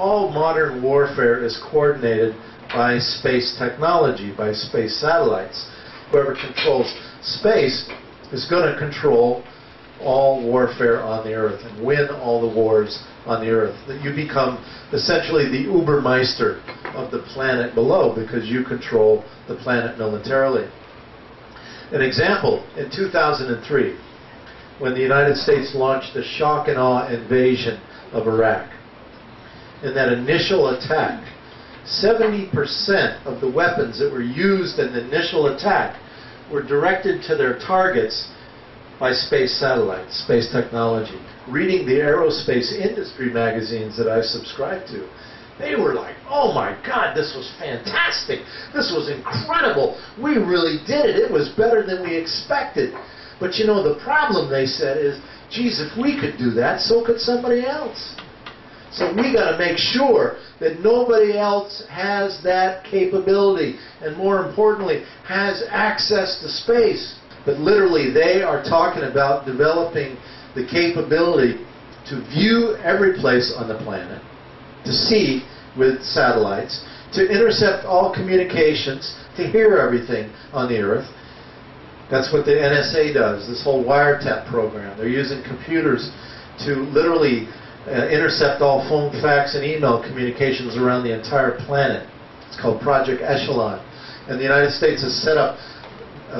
all modern warfare is coordinated by space technology, by space satellites. Whoever controls space is going to control all warfare on the Earth and win all the wars on the Earth. That you become essentially the Ubermeister of the planet below because you control the planet militarily. An example, in 2003, when the United States launched a shock and awe invasion of Iraq. In that initial attack, 70% of the weapons that were used in the initial attack were directed to their targets by space satellites, space technology. Reading the aerospace industry magazines that I subscribe to, they were like, oh my God, this was fantastic. This was incredible. We really did it. It was better than we expected. But you know, the problem, they said, is, geez, if we could do that, so could somebody else. So we got to make sure that nobody else has that capability, and more importantly, has access to space. But literally, they are talking about developing the capability to view every place on the planet, to see with satellites, to intercept all communications, to hear everything on the Earth. That's what the NSA does, this whole wiretap program. They're using computers to literally intercept all phone, fax, and email communications around the entire planet. It's called Project Echelon. And the United States has set up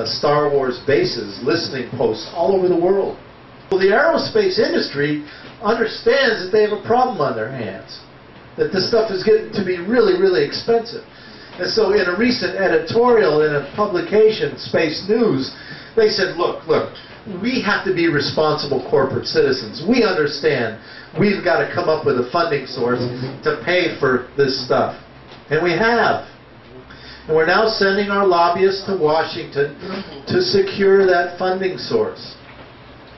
Star Wars bases, listening posts all over the world. Well, the aerospace industry understands that they have a problem on their hands, that this stuff is getting to be really, really expensive. And so in a recent editorial in a publication, Space News, they said, look, we have to be responsible corporate citizens. We understand we've got to come up with a funding source to pay for this stuff. And we have. And we're now sending our lobbyists to Washington to secure that funding source.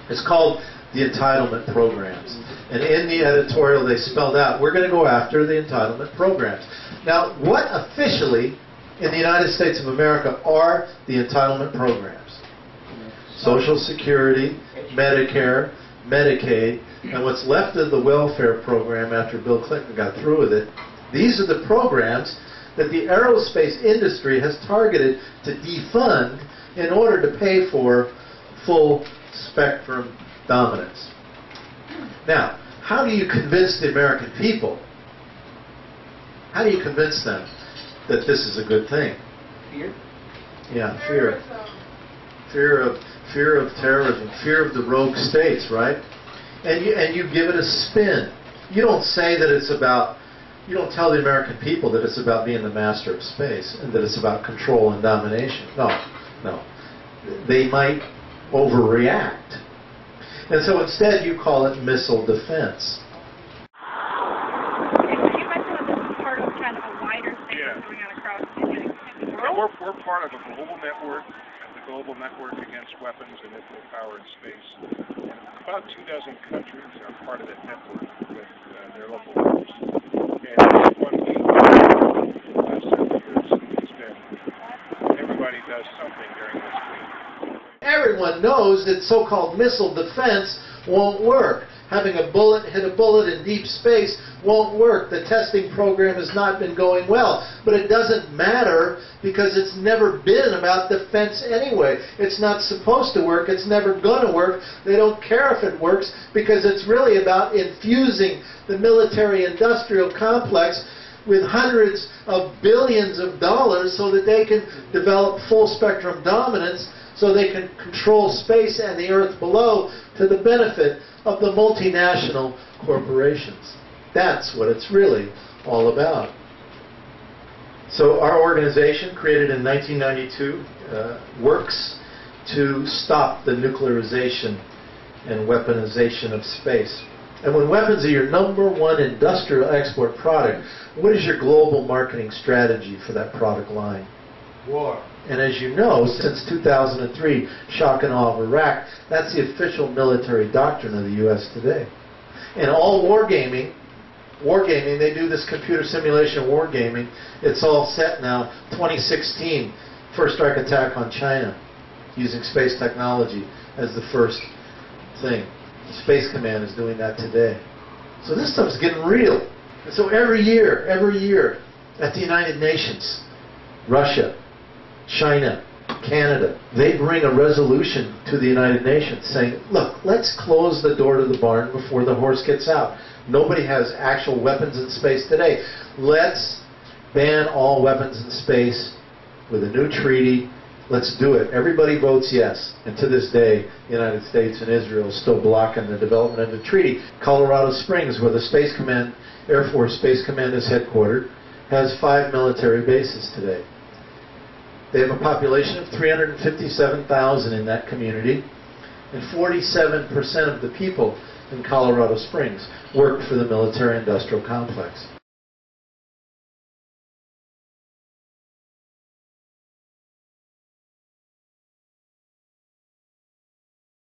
It's called the entitlement programs. And in the editorial they spelled out, we're going to go after the entitlement programs. Now, what officially in the United States of America are the entitlement programs? Social Security, Medicare, Medicaid, and what's left of the welfare program after Bill Clinton got through with it. These are the programs that the aerospace industry has targeted to defund in order to pay for full spectrum dominance. Now, how do you convince the American people? How do you convince them that this is a good thing? Fear? Yeah, fear. Fear of terrorism, fear of the rogue states, right? And you give it a spin. You don't say that it's about, you don't tell the American people that it's about being the master of space and that it's about control and domination. No. They might overreact. And so instead you call it missile defense. We're part of a global network, the global network against weapons and nuclear power in space. And about 24 countries are part of that network with their local groups. And one thing the last several years has been everybody does something during this week. Everyone knows that so-called missile defense won't work. Having a bullet hit a bullet in deep space won't work. The testing program has not been going well. But it doesn't matter because it's never been about defense anyway. It's not supposed to work. It's never going to work. They don't care if it works because it's really about infusing the military-industrial complex with hundreds of billions of dollars so that they can develop full-spectrum dominance, so they can control space and the Earth below to the benefit of the multinational corporations. That's what it's really all about. So our organization, created in 1992, works to stop the nuclearization and weaponization of space. And when weapons are your #1 industrial export product, what is your global marketing strategy for that product line? War. And as you know, since 2003, shock and awe of Iraq, that's the official military doctrine of the U.S. today. And all wargaming, they do this computer simulation wargaming. It's all set now. 2016, first strike attack on China, using space technology as the first thing. Space Command is doing that today. So this stuff's getting real. And so every year, at the United Nations, Russia, China, Canada, they bring a resolution to the United Nations saying, look, let's close the door to the barn before the horse gets out. Nobody has actual weapons in space today. Let's ban all weapons in space with a new treaty. Let's do it. Everybody votes yes. And to this day, the United States and Israel are still blocking the development of the treaty. Colorado Springs, where the Space Command, Air Force Space Command is headquartered, has 5 military bases today. They have a population of 357,000 in that community, and 47% of the people in Colorado Springs work for the military-industrial complex.